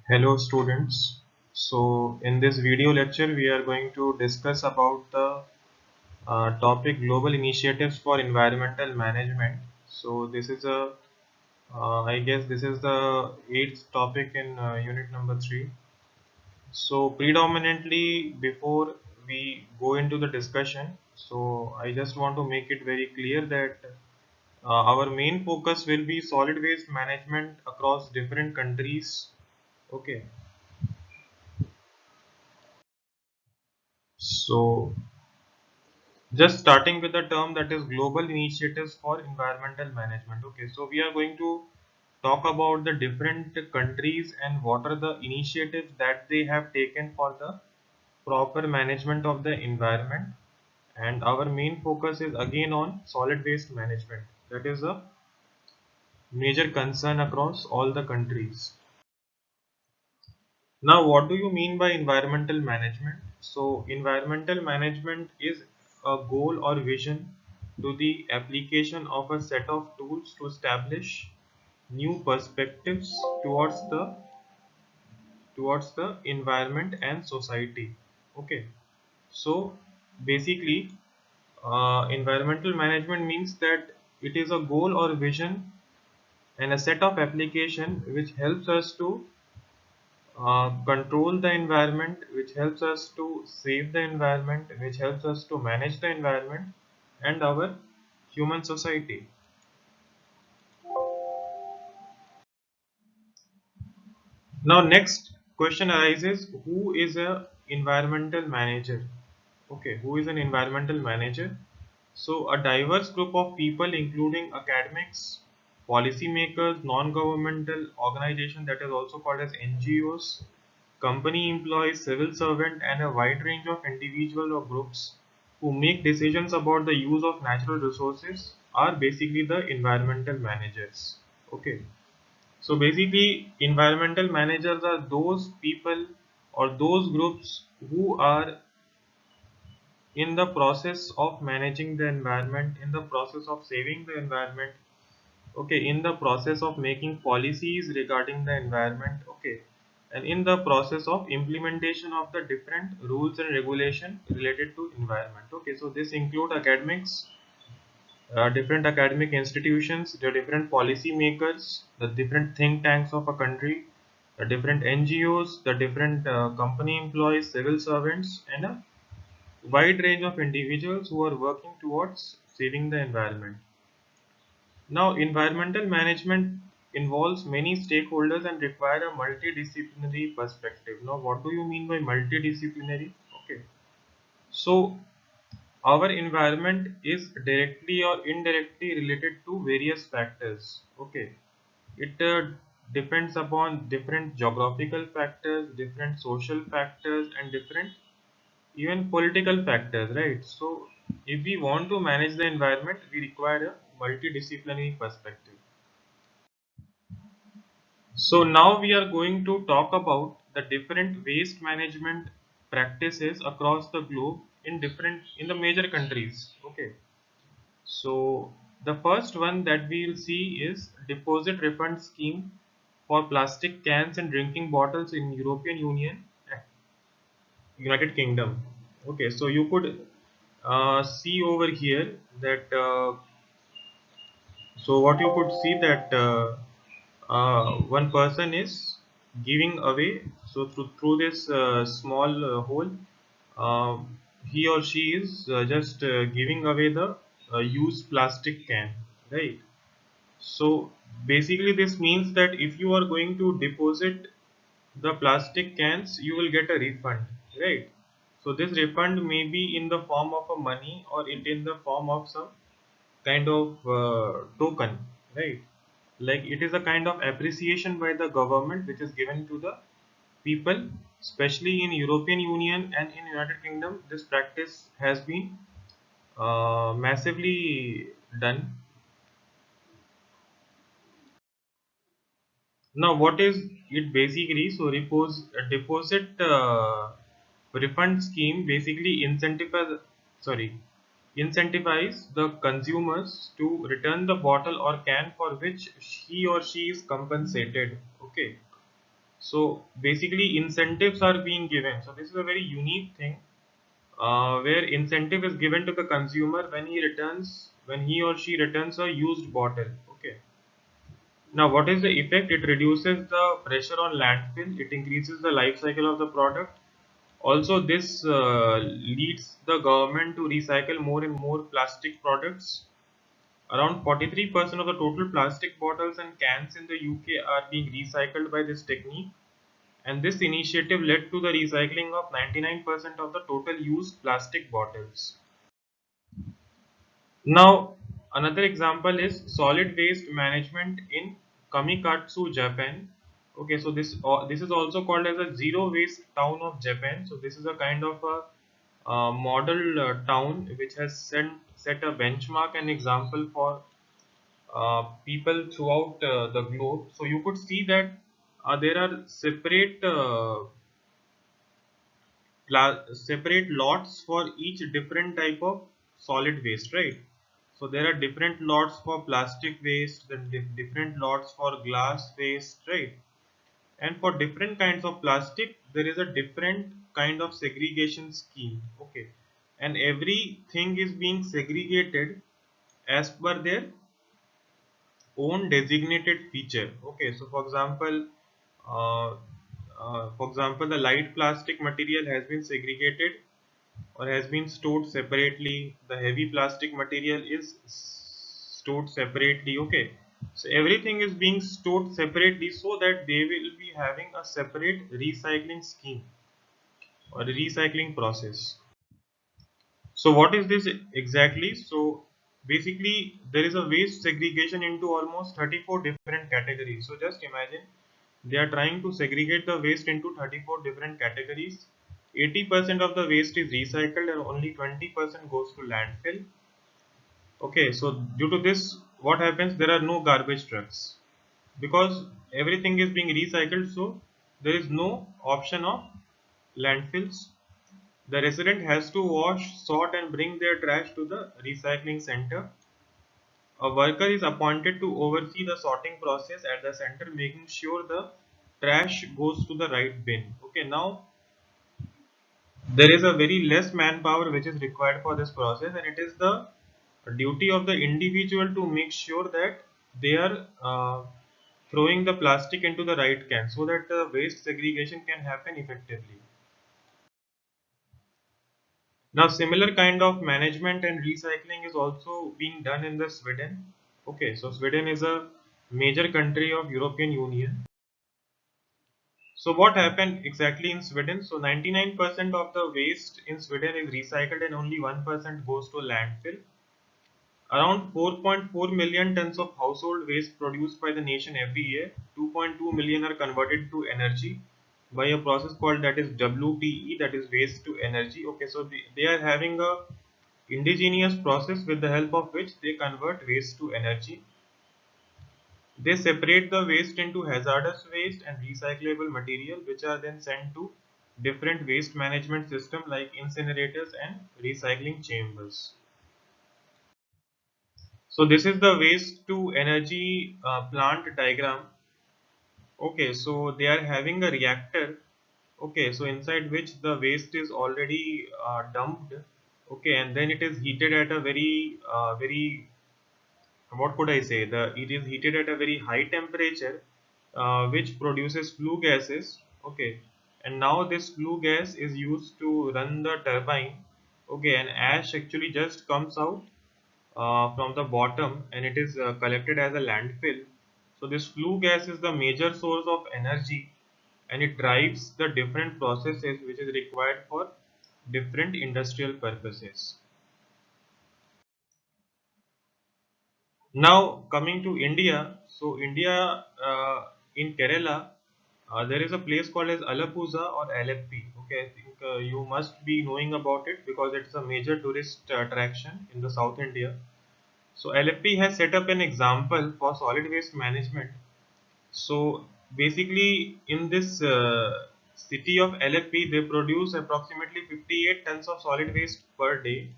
Hello students. So in this video lecture we are going to discuss about the topic global initiatives for environmental management. So this is I guess this is the eighth topic in unit number 3. So predominantly before we go into the discussion, so I just want to make it very clear that our main focus will be solid waste management across different countries. Okay. So just starting with the term that is global initiatives for environmental management. Okay, so we are going to talk about the different countries and what are the initiatives that they have taken for the proper management of the environment. And our main focus is again on solid waste management. That is a major concern across all the countries. Now, what do you mean by environmental management? So, environmental management is a goal or vision to the application of a set of tools to establish new perspectives towards the environment and society. Okay, so basically, environmental management means that it is a goal or vision and a set of application which helps us to control the environment, which helps us to save the environment, which helps us to manage the environment and our human society. Now, next question arises: who is a environmental manager? Okay, who is an environmental manager? So, a diverse group of people, including academics, policymakers, non-governmental organizations, that is also called as NGOs, company employees, civil servant, and a wide range of individuals or groups who make decisions about the use of natural resources are basically the environmental managers. Okay. So basically, environmental managers are those people or those groups who are in the process of managing the environment, in the process of saving the environment, okay, in the process of making policies regarding the environment, okay, and in the process of implementation of the different rules and regulation related to environment. Okay, so this include academics, different academic institutions, the different policy makers, the different think tanks of a country, the different NGOs, the different company employees, civil servants, and a wide range of individuals who are working towards saving the environment. Now, environmental management involves many stakeholders and require a multidisciplinary perspective. Now, what do you mean by multidisciplinary? Okay, so our environment is directly or indirectly related to various factors. Okay, it depends upon different geographical factors, different social factors, and different even political factors, right? So, if we want to manage the environment, we require a multidisciplinary perspective. So now we are going to talk about the different waste management practices across the globe in the major countries. Okay. So the first one that we will see is deposit refund scheme for plastic cans and drinking bottles in European Union, United Kingdom. Okay, so you could see over here that so what you could see that one person is giving away, so through this small hole, uh, he or she is just giving away the used plastic can, right? So basically this means that if you are going to deposit the plastic cans, you will get a refund, right? So this refund may be in the form of a money or it in the form of some kind of token, right? Like it is a kind of appreciation by the government which is given to the people, especially in European Union and in United Kingdom. This practice has been massively done. Now, what is it basically? So, a deposit refund scheme basically incentivize the consumers to return the bottle or can for which he or she is compensated. Okay, So basically incentives are being given. So this is a very unique thing, where incentive is given to the consumer when he or she returns a used bottle. Okay. Now, what is the effect? It reduces the pressure on landfill. It increases the life cycle of the product. Also, this leads the government to recycle more and more plastic products. Around 43% of the total plastic bottles and cans in the UK are being recycled by this technique. And this initiative led to the recycling of 99% of the total used plastic bottles. Now, another example is solid waste management in Kamikatsu, Japan. Okay, so this is also called as a zero waste town of Japan. So this is a kind of a model town which has set a benchmark and example for people throughout the globe. So you could see that there are separate lots for each different type of solid waste, right? So there are different lots for plastic waste, then different lots for glass waste, right? And for different kinds of plastic there is a different kind of segregation scheme. Okay, and everything is being segregated as per their own designated feature. Okay, so uh, for example, the light plastic material has been segregated or has been stored separately. The heavy plastic material is stored separately. Okay, so everything is being stored separately so that they will be having a separate recycling scheme or a recycling process. So what is this exactly? So basically there is a waste segregation into almost 34 different categories. So just imagine they are trying to segregate the waste into 34 different categories. 80% of the waste is recycled and only 20% goes to landfill. Okay, so due to this, what happens? There are no garbage trucks because everything is being recycled, so there is no option of landfills. The resident has to wash, sort, and bring their trash to the recycling center. A worker is appointed to oversee the sorting process at the center, making sure the trash goes to the right bin. Okay, now there is a very less manpower which is required for this process, and it is the duty of the individual to make sure that they are throwing the plastic into the right can so that the waste segregation can happen effectively. Now, similar kind of management and recycling is also being done in the Sweden. Okay, so Sweden is a major country of European Union. So what happened exactly in Sweden? So 99% of the waste in Sweden is recycled and only 1% goes to landfill. Around 4.4 million tons of household waste produced by the nation every year. 2.2 million are converted to energy by a process called that is WTE, that is waste to energy. Okay, so they are having a indigenous process with the help of which they convert waste to energy. They separate the waste into hazardous waste and recyclable material, which are then sent to different waste management systems like incinerators and recycling chambers. So this is the waste to energy plant diagram. Okay, so they are having a reactor. Okay, so inside which the waste is already dumped. Okay, and then it is heated at a very, what could I say? It is heated at a very high temperature, which produces flue gases. Okay, and now this flue gas is used to run the turbine. Okay, and ash actually just comes out from the bottom and it is collected as a landfill. So this flue gas is the major source of energy and it drives the different processes which is required for different industrial purposes. Now coming to India, so India in Kerala, there is a place called as Alappuzha or Aleppi. Okay, I think you must be knowing about it because it's a major tourist attraction in the South India. So Aleppi has set up an example for solid waste management. So basically, in this city of Aleppi, they produce approximately 58 tons of solid waste per day,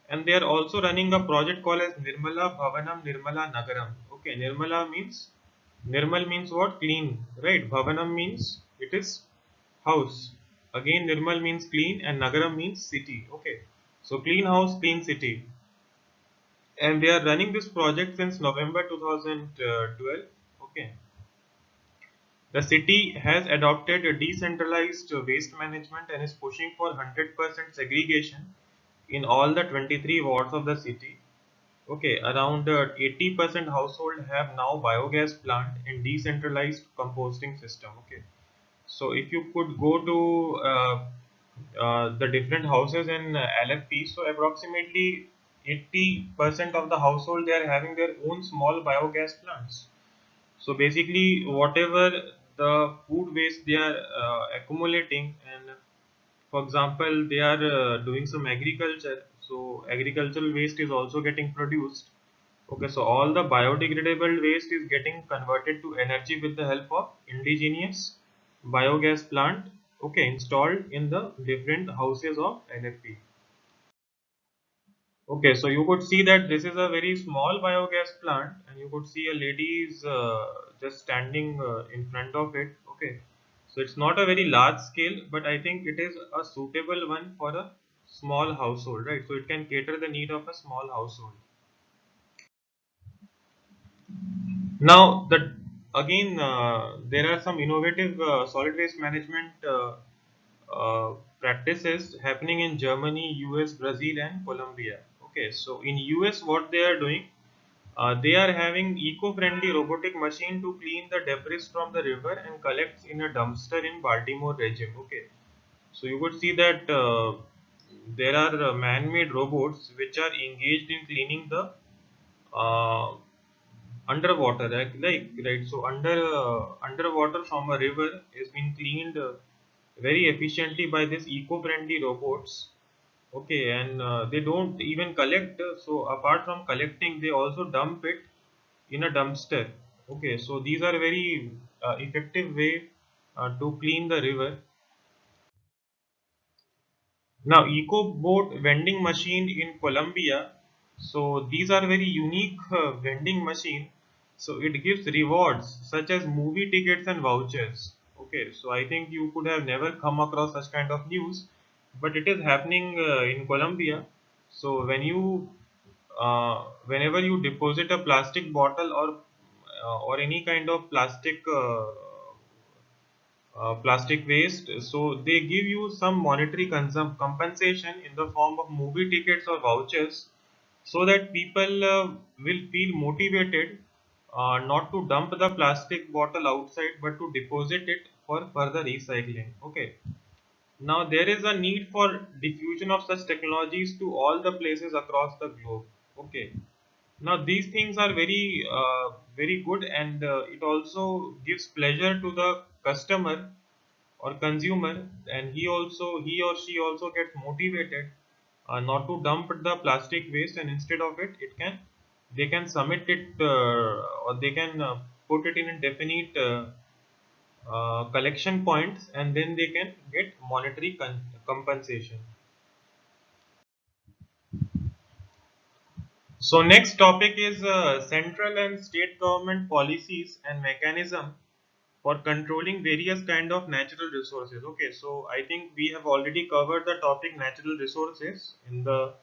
and they are also running a project called as Nirmala Bhavanam Nirmala Nagaram. Okay, Nirmala means Nirmal means what? Clean, right? Bhavanam means it is house. Again, Nirmal means clean and Nagaram means city. Okay. So clean house, clean city. And they are running this project since November 2012. Okay. The city has adopted a decentralized waste management and is pushing for 100% segregation in all the 23 wards of the city. Okay, around 80% household have now biogas plant in decentralized composting system. Okay, so if you could go to the different houses in LFP, so approximately 80% of the household they are having their own small biogas plants. So basically, whatever the food waste they are accumulating, and for example, they are doing some agriculture, so agricultural waste is also getting produced. Okay, so all the biodegradable waste is getting converted to energy with the help of indigenous biogas plant. Okay, installed in the different houses of NFP. Okay, so you could see that this is a very small biogas plant, and you could see a lady is just standing in front of it. Okay, so it's not a very large scale, but I think it is a suitable one for a small household, right? So it can cater the need of a small household. Now, there are some innovative solid waste management practices happening in Germany, US, Brazil, and Colombia. Okay, so in US, what they are doing, they are having eco-friendly robotic machine to clean the debris from the river and collects in a dumpster in Baltimore region. Okay, so you could see that there are man-made robots which are engaged in cleaning the uh, underwater, right, so underwater from a river is being cleaned very efficiently by this eco-friendly robots. Okay, and they don't even collect, so apart from collecting they also dump it in a dumpster. Okay, so these are very effective way to clean the river. Now, EcoBoat vending machine in Colombia. So these are very unique vending machine. So it gives rewards such as movie tickets and vouchers. Okay, so I think you could have never come across such kind of news, but it is happening in Colombia. So whenever you deposit a plastic bottle or any kind of plastic waste, so they give you some monetary compensation in the form of movie tickets or vouchers, so that people will feel motivated not to dump the plastic bottle outside but to deposit it for further recycling. Okay, now there is a need for diffusion of such technologies to all the places across the globe. Okay, now these things are very good, and it also gives pleasure to the customer or consumer, and he or she also gets motivated not to dump the plastic waste, and instead of it they can submit it, or they can put it in a definite collection points, and then they can get monetary compensation. So next topic is central and state government policies and mechanism for controlling various kind of natural resources. Okay, so I think we have already covered the topic natural resources in the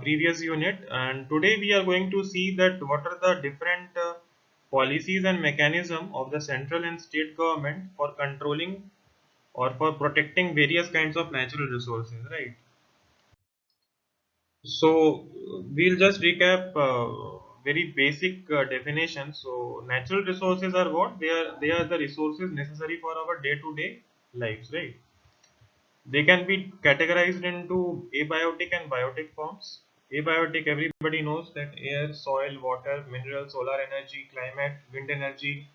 previous unit, and today we are going to see that what are the different policies and mechanism of the central and state government for controlling or for protecting various kinds of natural resources, right? So we'll just recap very basic definition. So natural resources are what? They are the resources necessary for our day-to-day lives, right? They can be categorized into abiotic and biotic forms. Abiotic, everybody knows that air, soil, water, mineral, solar energy, climate, wind energy,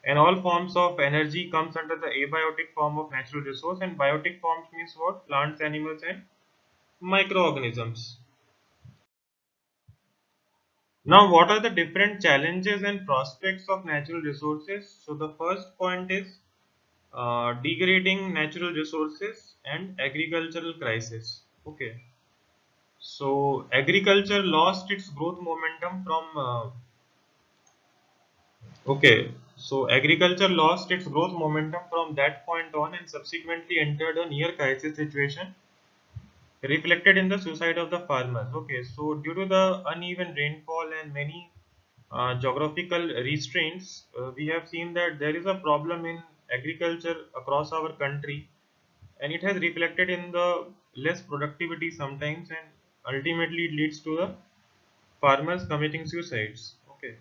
and all forms of energy comes under the abiotic form of natural resource. And biotic forms means what? Plants, animals, and microorganisms. Now, what are the different challenges and prospects of natural resources? So, the first point is degrading natural resources and agricultural crisis. Okay, so agriculture lost its growth momentum from Okay, so agriculture lost its growth momentum from that point on and subsequently entered a near crisis situation reflected in the suicide of the farmers. Okay, so due to the uneven rainfall and many geographical restraints, we have seen that there is a problem in agriculture across our country, and it has reflected in the less productivity sometimes, and ultimately it leads to the farmers committing suicides. Okay.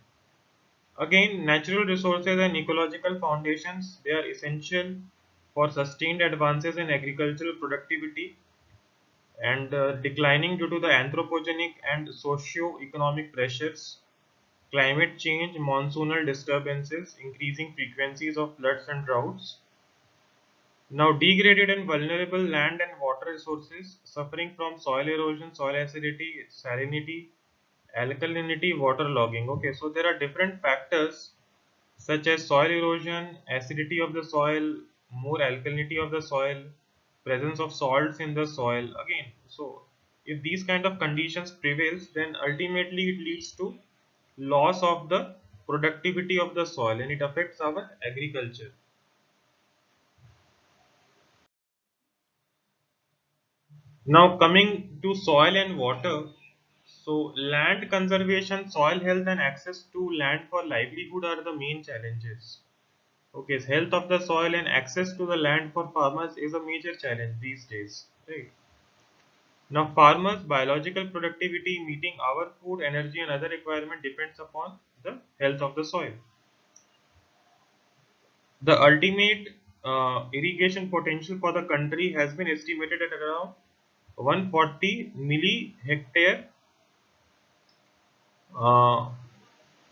Again, natural resources and ecological foundations, they are essential for sustained advances in agricultural productivity and declining due to the anthropogenic and socio-economic pressures, climate change, monsoonal disturbances, increasing frequencies of floods and droughts. Now, degraded and vulnerable land and water resources suffering from soil erosion, soil acidity, salinity, alkalinity, water logging. Okay, so there are different factors such as soil erosion, acidity of the soil, more alkalinity of the soil, presence of salts in the soil. Again, so if these kind of conditions prevails, then ultimately it leads to loss of the productivity of the soil and it affects our agriculture. Now coming to soil and water, so land conservation, soil health and access to land for livelihood are the main challenges. Okay, so health of the soil and access to the land for farmers is a major challenge these days. Right. Now, farmers' biological productivity, meeting our food, energy, and other requirement depends upon the health of the soil. The ultimate irrigation potential for the country has been estimated at around 140 milli hectare. Uh,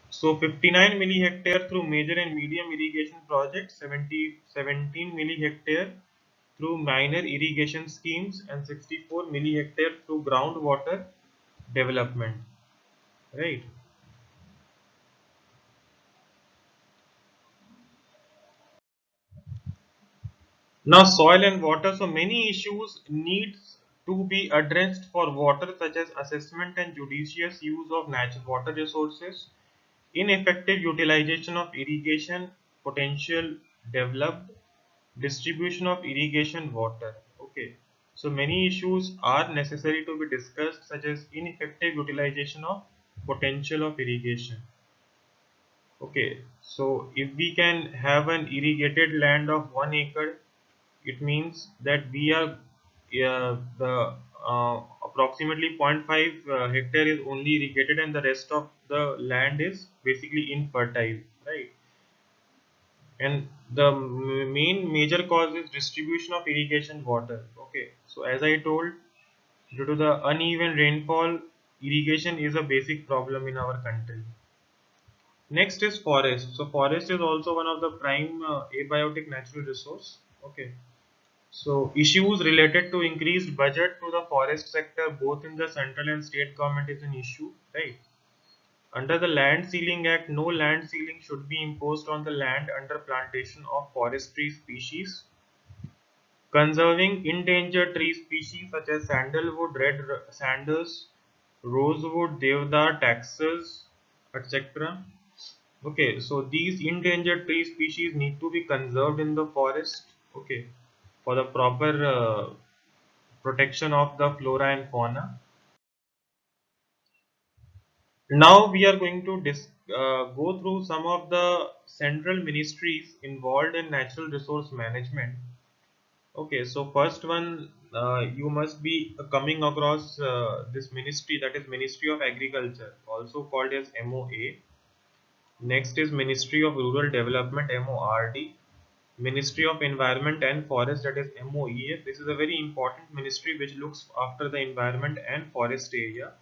so 59 milli hectare through major and medium irrigation projects, 17 milli hectare through minor irrigation schemes, and 64 milli hectare through groundwater development. Right. Now, soil and water. So many issues needs to be addressed for water, such as assessment and judicious use of natural water resources, ineffective utilization of irrigation potential developed, distribution of irrigation water. Okay, so many issues are necessary to be discussed, such as ineffective utilization of potential of irrigation. Okay, so if we can have an irrigated land of 1 acre, it means that we are the approximately zero point 0.5 hectare is only irrigated and the rest of the land is basically infertile, right? And the main major cause is distribution of irrigation water. Okay, so as I told, due to the uneven rainfall, irrigation is a basic problem in our country. Next is forest. So forest is also one of the prime abiotic natural resource. Okay, so issues related to increased budget to the forest sector both in the central and state government is an issue, right? Under the Land Ceiling Act, no land ceiling should be imposed on the land under plantation of forestry species. Conserving endangered tree species such as sandalwood, sanders, rosewood, deodar, taxus, etc. Okay, so these endangered tree species need to be conserved in the forest. Okay, for the proper protection of the flora and fauna. Now we are going to go through some of the central ministries involved in natural resource management. Okay, so first one, you must be coming across this ministry, that is Ministry of Agriculture, also called as MOA. Next is Ministry of Rural Development, MORD. Ministry of Environment and Forest, that is MOEF. This is a very important ministry which looks after the environment and forest area.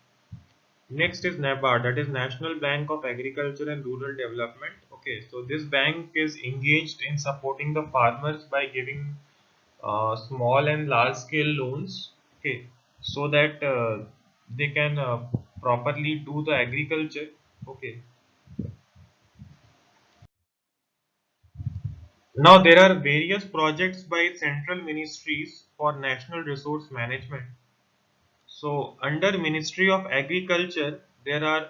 Next is NABARD, that is National Bank of Agriculture and Rural Development. Okay, so this bank is engaged in supporting the farmers by giving small and large scale loans. Okay, so that they can properly do the agriculture. Okay, now there are various projects by central ministries for national resource management. So under Ministry of Agriculture, there are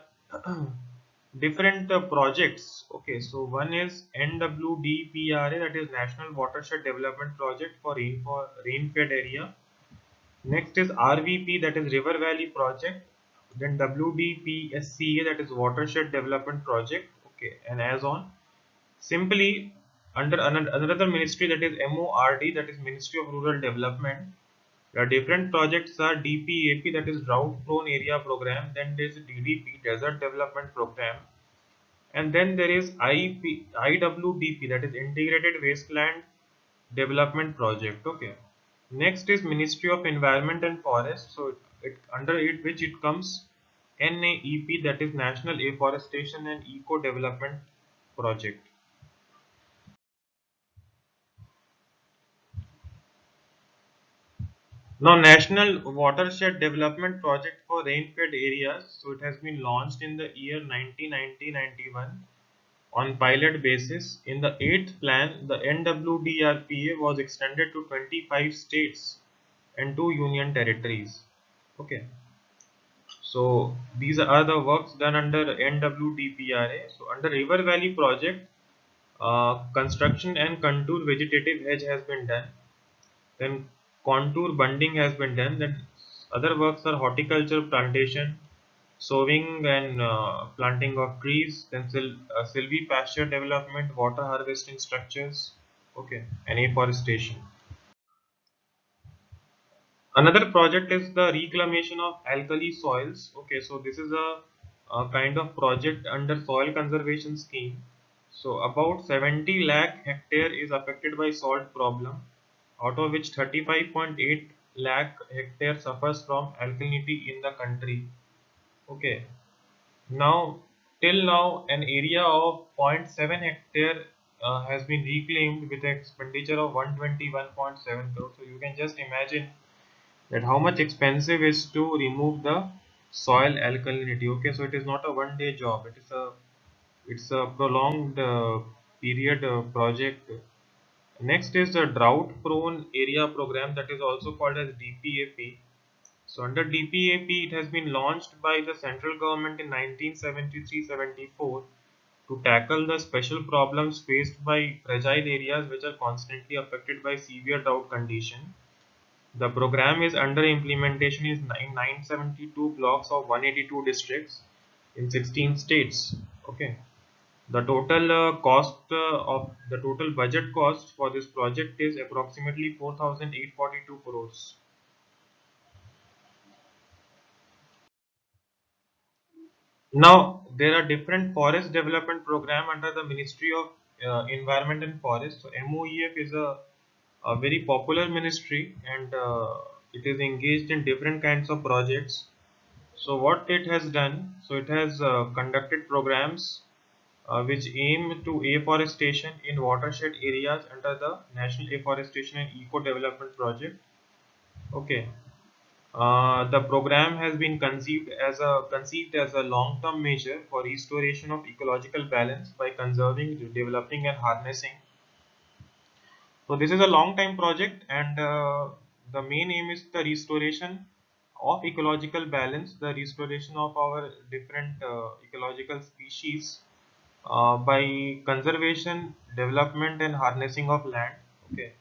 different projects. Okay, so one is NWDPRA, that is National Watershed Development Project for rain-fed area. Next is RVP, that is River Valley Project. Then WDPSCA, that is Watershed Development Project. Okay, and as on. Simply under another ministry, that is MORD, that is Ministry of Rural Development. The different projects are DPAP, that is Drought Prone Area Program. Then there is DDP, Desert Development Program. And then there is IWDP, that is Integrated Wasteland Development Project. Okay. Next is Ministry of Environment and Forest. So under it which it comes NAEP, that is National Afforestation and Eco Development Project. Now, National Watershed Development Project for Rain-fed areas. So it has been launched in the year 1990-91 on pilot basis. In the 8th plan, the NWDRPA was extended to 25 states and 2 union territories. Okay. So these are the works done under NWDPRA. So under River Valley project, construction and contour vegetative hedge has been done. Then contour bunding has been done. Then other works are horticulture, plantation, sowing and planting of trees. Then silvipasture development, water harvesting structures. Okay, and afforestation. Another project is the reclamation of alkali soils. Okay, so this is a kind of project under soil conservation scheme. So about 70 lakh hectare is affected by salt problem, out of which 35.8 lakh hectare suffers from alkalinity in the country. Okay, now till now an area of zero point 0.7 hectare has been reclaimed with an expenditure of 121.7 crore. So you can just imagine that how much expensive is to remove the soil alkalinity. Okay, so it is not a one day job, it's a prolonged period project. Next is the drought prone area program, that is also called as DPAP. So under DPAP it has been launched by the central government in 1973-74 to tackle the special problems faced by fragile areas which are constantly affected by severe drought condition. The program is under implementation in 972 blocks of 182 districts in 16 states. Okay. The total total budget cost for this project is approximately 4,842 crores. Now there are different forest development program under the Ministry of Environment and Forest. So MOEF is a very popular ministry, and it is engaged in different kinds of projects. So what it has done, so it has conducted programs which aim to afforestation in watershed areas under the National Afforestation and Eco Development Project. Okay. The program has been conceived as a long-term measure for restoration of ecological balance by conserving, developing, and harnessing. So this is a long-time project, and the main aim is the restoration of ecological balance, the restoration of our different ecological species by conservation, development, and harnessing of land. Okay.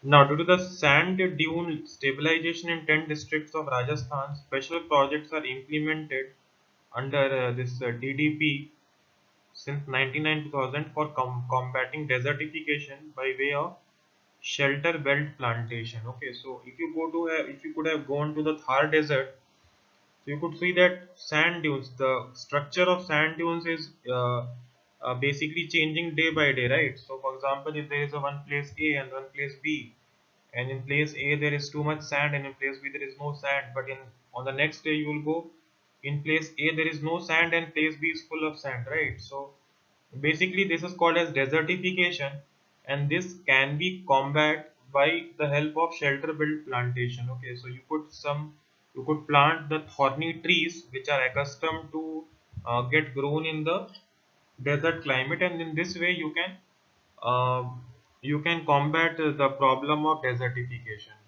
Now, due to the sand dune stabilization in 10 districts of Rajasthan, special projects are implemented under this DDP since 1999-2000 for combating desertification by way of shelter belt plantation. Okay, so if you could have gone to the Thar desert, so you could see that sand dunes, the structure of sand dunes is basically changing day by day, right? So for example, if there is a one place A and one place B, and in place A there is too much sand and in place B there is no sand, but in on the next day you will go, in place A there is no sand and place B is full of sand, right? So basically this is called as desertification, and this can be combat by the help of shelter built plantation. Okay, so you could plant the thorny trees which are accustomed to get grown in the desert climate, and in this way uh, you can combat the problem of desertification.